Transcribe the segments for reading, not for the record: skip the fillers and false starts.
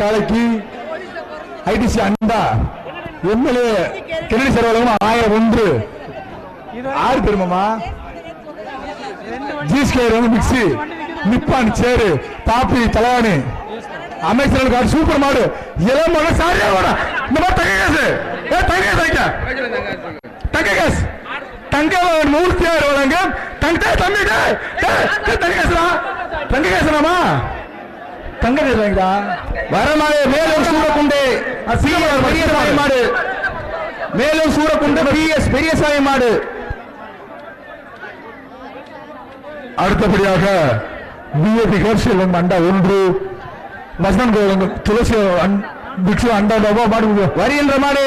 காலைக்கு ஐடிசி அண்டா MLA Kennedy சர்வலகம் 1001 ஆறு பெருமாமா ஜிஸ்கேர் மிக்சி நிப்பான் சேரு பாப்பி தலவாணி அமைச்சர்கள் சூப்பர் மாடு இளமட சாரியா இந்த மாதிரி தங்ககாசு தங்க மூர்த்தியார் வழங்க தங்க தம்பி தங்ககாசனாமா தங்கா வரமாடு மேலும் சூரக்குண்டு பெரியசாமி மாடு மேலும் சூரக்குண்டு பிஎஸ் பெரியசாமி மாடு. அடுத்தபடியாக பிஏபி கர்ஷியல் அண்டா 1 வசனம் துளசி அண்டா மாடு வருகின்ற மாடு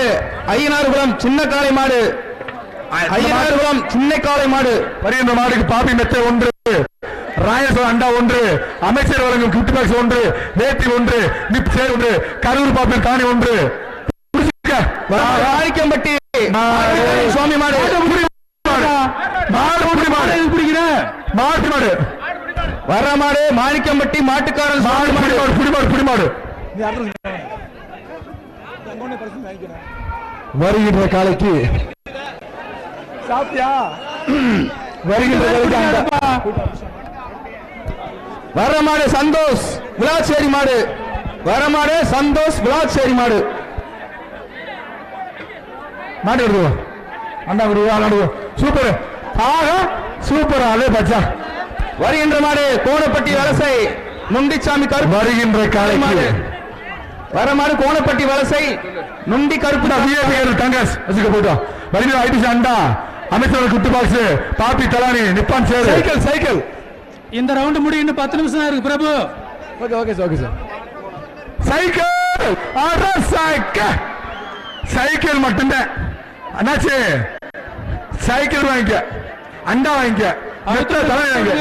ஐயனார்குளம் சின்ன காளை மாடு ஐயனார்குளம் சின்ன காளை மாடு வருகின்ற மாடுக்கு பாப்பி மெத்தை 1 ராயசோர் அண்டா 1 அமைச்சர் வழங்கும் கிஃப்ட் பாக்ஸ் 1 வேட்டி 1 நிப் சேர் 1 கரூர் பாப்பில் காணி 1 ஆரிக்கம்பட்டி சுவாமி மாடு மாட்டு மாடு வர மாடு மாணிக்கம்பட்டி மாட்டுக்காரன் குடிமாடு வருகின்ற காலைக்கு வரமாடு சந்தோஷ் விளாச்சேரி மாடு வரமாடு சந்தோஷ் விளாச்சேரி மாடு மாடு விடுவோம் அண்ணா விடுவோம் சூப்பர் ஆக சூப்பர் ஆளு பச்சா. வருகின்ற மாடு கோணப்பட்டி வலசை நுண்டிச்சாமி கருப்பு வருகின்ற காலை மாடு வரமாடு கோணப்பட்டி வலசை நுண்டி கருப்பு தங்கஸ் போயிட்டோம். வருகின்ற ஐடிசி அண்டா அமைச்சர் குட்டி பாக்ஸ் பாப்பி தலானி நிப்பான் சேர் சைக்கிள் இந்த ரவுண்ட் முடிய இன்னும் 10 நிமிஷம் இருக்கு பிரபு. ஓகே சார் சைக்கிள் மட்டும்தான் அண்ணாச்சு சைக்கிள் வாங்கிக்க அண்டா வாங்கிக்க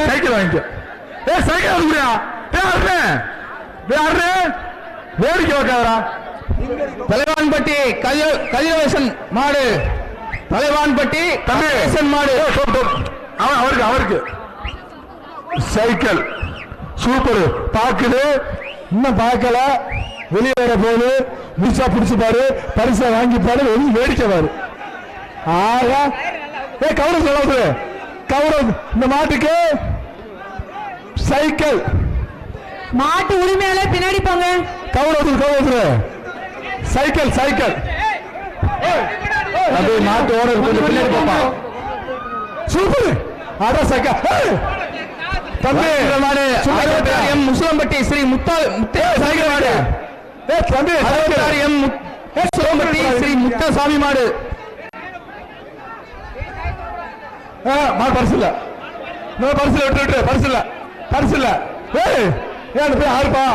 சைக்கிள் வாங்கிக்க சைக்கிள் வேடிக்கை வைக்காதரா. தலைவான்பட்டி கதிரவேசன் மாடு தலைவான்பட்டி கதிரவேசன் மாடு அவருக்கு சைக்கிள் சூப்பர் பாக்குது இன்னும் பார்க்கல வெளியே வர போது முடிச்சா பிடிச்சு பாரு பரிசா வாங்கி பாரு வேடிக்கை பாரு. ஆகா கௌரவ சொல்லுது கௌரவ் இந்த மாட்டுக்கு சைக்கிள் மாட்டு உரிமையால பின்னாடி போங்க கௌரவ சைக்கிள் அது மாட்டு ஓனர் கொஞ்சம் பின்னாடி போப்பா சூப்பர் ஆடா சைக்கிள் தம்பி முஸ்லம்பட்டி ஸ்ரீ சைக்கிள் மாடு தம்பி முஸ்லம்பட்டி ஸ்ரீ முத்தாசாமி மாடு மாடு பரிசுல விட்டு பரிசுல போய் ஆறுப்பா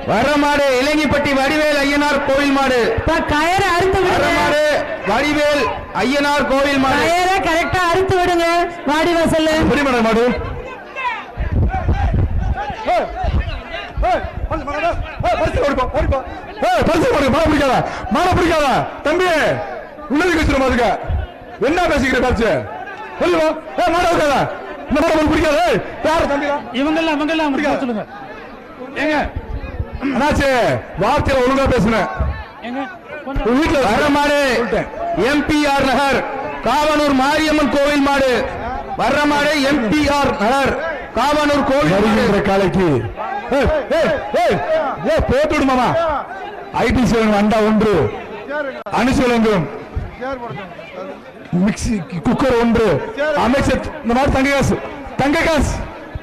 வர மாடு இலங்கிப்பட்டி வடிவேல் ஐயனார் கோவில் மாடு கயரை அறுத்து விடுங்க மாடு வடிவேல் ஐயனார் கோவில் மாடு கயரை கரெக்டா அறுத்து விடுங்க வாடி வாசல்ல புரிமட மாடு மாட பிடிக்காத தம்பி உள்ளது வச்சிருமா அதுக்கு என்ன பேசிக்கிற பேச்சு சொல்லுவா மாட வைக்காத இந்த மாட பிடிக்காத யாரு தம்பி இவங்கெல்லாம் பிடிக்காத சொல்லுங்க ஏங்க அண்ணாச்சு வார்த்தையில ஒழுங்கா பேசுனேன் வீட்டுல வர மாடு எம்பிஆர் நகர் காவனூர் மாரியம்மன் கோவில் மாடு வர்ற மாடு எம்பிஆர் நகர் காவனூர் கோவில் வருகின்ற காலைக்கு போட்டு மாமா ஐடிசி அண்டா 1 அனுசூலங்கும் மிக்சி குக்கர் 1 அமைச்சர் இந்த மாதிரி தங்ககாசு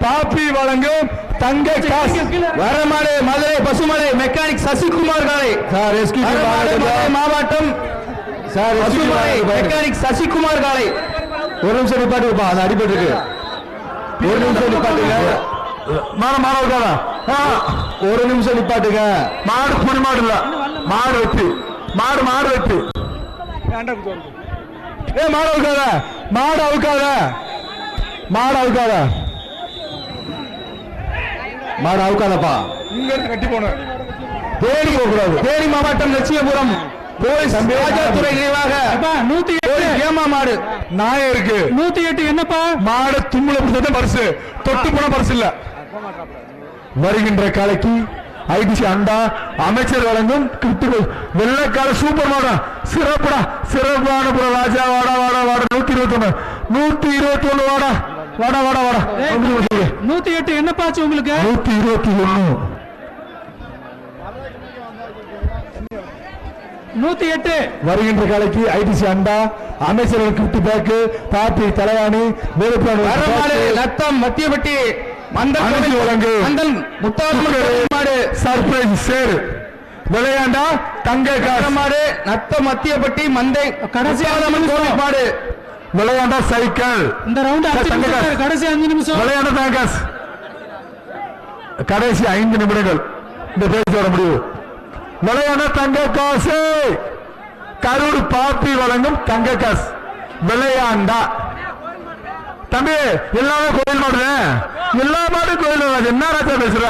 பாப்பி வழங்கும் தங்க காசு வரமாடு மதுரை பசுமலை மெக்கானிக் சசிகுமார் காலை மாவட்டம் பசுமலை மெக்கானிக் சசிகுமார் காலை ஒரு நிமிஷம் நிப்பாட்டுப்பா அது அடிபட்டு இருக்கு ஒரு நிமிஷம் நிப்பாட்டுங்க ஒரு நிமிஷம் நிப்பாட்டுங்க மாடு புடி மாடு இல்ல மாடு வெட்டி மாடு வெட்டி மாடு அவுக்காதப்பா இங்க இருந்து கட்டி போன தேடி போக கூடாது. தேனி மாவட்டம் லட்சியபுரம் போலீஸ் ராஜாத்துறை நினைவாக 108 மாடு நாயம் இருக்கு 108 என்னப்பா மாடு தும்முல பிடிச்சது பரிசு தொட்டு போன பரிசு இல்ல. வருகின்ற காலைக்கு ஐடிசி அண்டா அமைச்சர் வழங்கும் கிஃப்ட்டுகள் வெள்ளைக்கால சூப்பர் மாடா சிறப்புடா சிறப்பான புற ராஜா வாடா வாடா வாடா 121 121 வாடா வாடா வாடா வாடா 108 என்னப்பா ஆச்சு உங்களுக்கு 121 108 வருகின்ற காலைக்கு ஐடிசி அண்டா அமைச்சர்கள் கிஃப்ட் பேக்கு பாப்பி தலைவாணி வரமாடு நத்தம் மத்தியப்பட்டி அனுமதி வழங்கு மந்தல் முத்தாடு சர்ப்ரைஸ் சேர் விளையாண்டா தங்க மாடு நத்தம் மத்தியப்பட்டி மந்தை கடைசி மாடு விளையாண்டா சைக்கிள் இந்த ரவுண்ட் கடைசி 5 நிமிஷம் விளையாண்ட தாங்கஸ் கடைசி 5 நிமிடங்கள் இந்த பேச்சோட முடிவு விளையாண்ட தங்க காசு கரூர் பாப்பி வழங்கும் தங்க காசு விளையாண்டா தம்பி எல்லாமே கோயில் மாடு எல்லா மாடும் கோயில் மாடு என்ன ராஜா பேசுற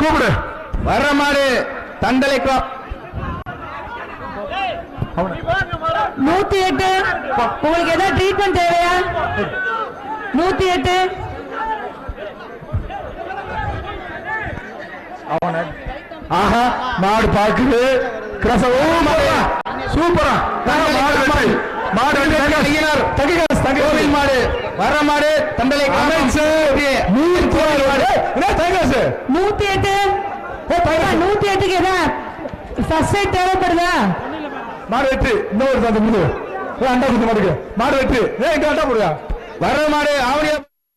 கூப்பிடு வர்ற மாடு தண்டலை கிளாப் 108 உங்களுக்கு ஏதாவது ட்ரீட்மெண்ட் தேவையா 108 ஆஹா மாடு பாக்குது சூப்பரா மாடு கோவில் மாடு வர்ற மாடு தண்டலை அமைச்சர் 108க்கு ஏதாவது ஃபர்ஸ்ட் எய்ட் தேவைப்படுதா மாடு வெற்றி இன்னொரு அண்டா குத்து மாடுக்கு மாடு வெற்றி அண்டா போடுங்க வர்ற மாடு ஆவணியா